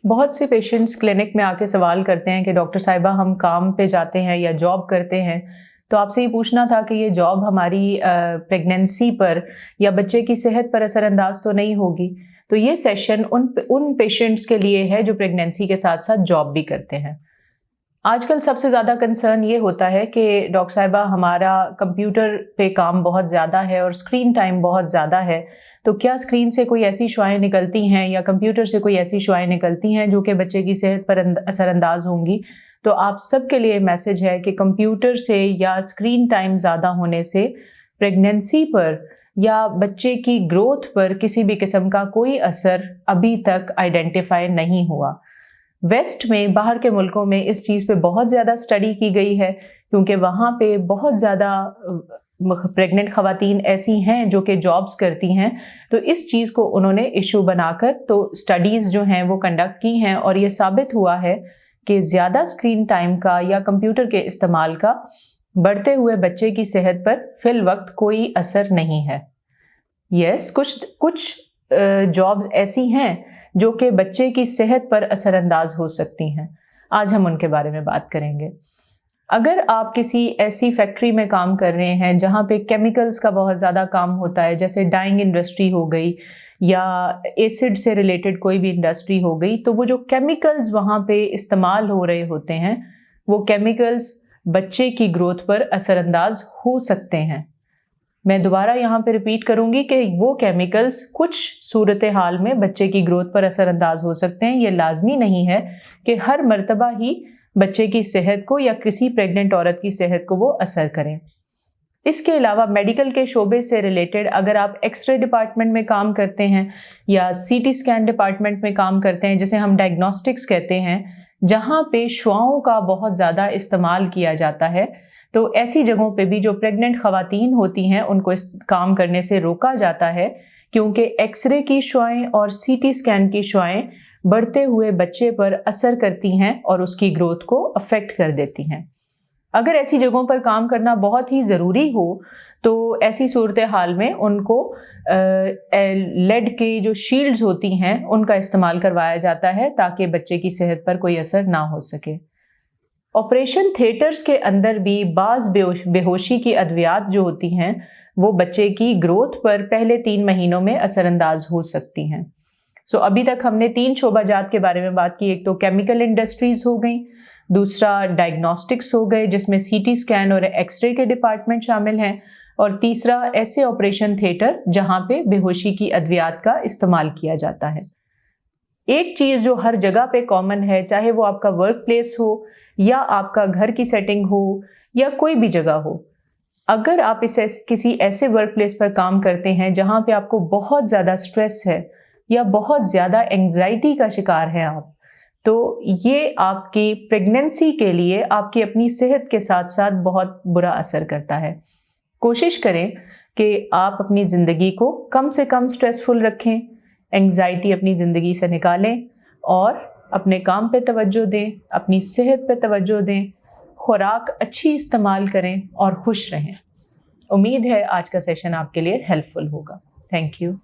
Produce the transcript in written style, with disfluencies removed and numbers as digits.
बहुत से patients clinic में आके सवाल करते हैं कि डॉक्टर साहिबा हम काम पे जाते हैं या जॉब करते हैं, तो आपसे ये पूछना था कि ये जॉब हमारी प्रेगनेंसी पर या बच्चे की सेहत पर असरअंदाज तो नहीं होगी। तो ये सेशन उन पेशेंट्स के लिए है जो प्रेगनेंसी के साथ साथ जॉब भी करते हैं। आजकल सबसे ज़्यादा कंसर्न ये होता है कि डॉक्टर साहिबा हमारा कंप्यूटर पे काम बहुत ज़्यादा है और स्क्रीन टाइम बहुत ज़्यादा है, तो क्या स्क्रीन से कोई ऐसी शुआएं निकलती हैं या कंप्यूटर से कोई ऐसी शुआएं निकलती हैं जो कि बच्चे की सेहत पर असरअंदाज होंगी। तो आप सबके लिए मैसेज है कि कंप्यूटर से या स्क्रीन टाइम ज़्यादा होने से प्रेगनेंसी पर या बच्चे की ग्रोथ पर किसी भी किस्म का कोई असर अभी तक आइडेंटिफाई नहीं हुआ। वेस्ट में, बाहर के मुल्कों में इस चीज़ पे बहुत ज़्यादा स्टडी की गई है, क्योंकि वहाँ पे बहुत ज़्यादा प्रेग्नेंट ख़वातीन ऐसी हैं जो कि जॉब्स करती हैं। तो इस चीज़ को उन्होंने इशू बनाकर तो स्टडीज़ जो हैं वो कंडक्ट की हैं और ये साबित हुआ है कि ज़्यादा स्क्रीन टाइम का या कंप्यूटर के इस्तेमाल का बढ़ते हुए बच्चे की सेहत पर फिल वक्त कोई असर नहीं है। यस, कुछ जॉब्स ऐसी हैं जो कि बच्चे की सेहत पर असरअंदाज हो सकती हैं। आज हम उनके बारे में बात करेंगे। अगर आप किसी ऐसी फैक्ट्री में काम कर रहे हैं जहाँ पे केमिकल्स का बहुत ज़्यादा काम होता है, जैसे डाइंग इंडस्ट्री हो गई या एसिड से रिलेटेड कोई भी इंडस्ट्री हो गई, तो वो जो केमिकल्स वहाँ पे इस्तेमाल हो रहे होते हैं, वो केमिकल्स बच्चे की ग्रोथ पर असरअंदाज हो सकते हैं। मैं दोबारा यहाँ पे रिपीट करूँगी कि वो केमिकल्स कुछ सूरत हाल में बच्चे की ग्रोथ पर असरअंदाज हो सकते हैं। ये लाजमी नहीं है कि हर मर्तबा ही बच्चे की सेहत को या किसी प्रेग्नेंट औरत की सेहत को वो असर करें। इसके अलावा मेडिकल के शोबे से रिलेटेड अगर आप एक्सरे डिपार्टमेंट में काम करते हैं या सीटी स्कैन डिपार्टमेंट में काम करते हैं, जिसे हम डायग्नोस्टिक्स कहते हैं, जहाँ पे शुआओं का बहुत ज़्यादा इस्तेमाल किया जाता है, तो ऐसी जगहों पे भी जो प्रेग्नेंट ख़वातीन होती हैं उनको इस काम करने से रोका जाता है, क्योंकि एक्सरे की शुआएं और सीटी स्कैन की शुआएं बढ़ते हुए बच्चे पर असर करती हैं और उसकी ग्रोथ को अफेक्ट कर देती हैं। अगर ऐसी जगहों पर काम करना बहुत ही ज़रूरी हो तो ऐसी सूरत हाल में उनको लेड के जो शील्ड्स होती हैं उनका इस्तेमाल करवाया जाता है ताकि बच्चे की सेहत पर कोई असर ना हो सके। ऑपरेशन थिएटर्स के अंदर भी बाज़ बेहोशी की अद्वियात जो होती हैं वो बच्चे की ग्रोथ पर पहले 3 महीनों में असरअंदाज हो सकती हैं। अभी तक हमने 3 शोबाजात के बारे में बात की। एक तो केमिकल इंडस्ट्रीज हो गई, दूसरा डायग्नोस्टिक्स हो गए जिसमें सीटी स्कैन और एक्सरे के डिपार्टमेंट शामिल हैं, और तीसरा ऐसे ऑपरेशन थिएटर जहां पे बेहोशी की अद्वियात का इस्तेमाल किया जाता है। एक चीज़ जो हर जगह पे कॉमन है, चाहे वो आपका वर्क प्लेस हो या आपका घर की सेटिंग हो या कोई भी जगह हो, अगर आप किसी ऐसे वर्क प्लेस पर काम करते हैं जहां पे आपको बहुत ज़्यादा स्ट्रेस है या बहुत ज़्यादा एंग्जाइटी का शिकार हैं आप, तो ये आपकी प्रेगनेंसी के लिए आपकी अपनी सेहत के साथ साथ बहुत बुरा असर करता है। कोशिश करें कि आप अपनी ज़िंदगी को कम से कम स्ट्रेसफुल रखें, एंग्जाइटी अपनी ज़िंदगी से निकालें और अपने काम पे तवज्जो दें, अपनी सेहत पे तवज्जो दें, खुराक अच्छी इस्तेमाल करें और खुश रहें। उम्मीद है आज का सेशन आपके लिए हेल्पफुल होगा। Thank you.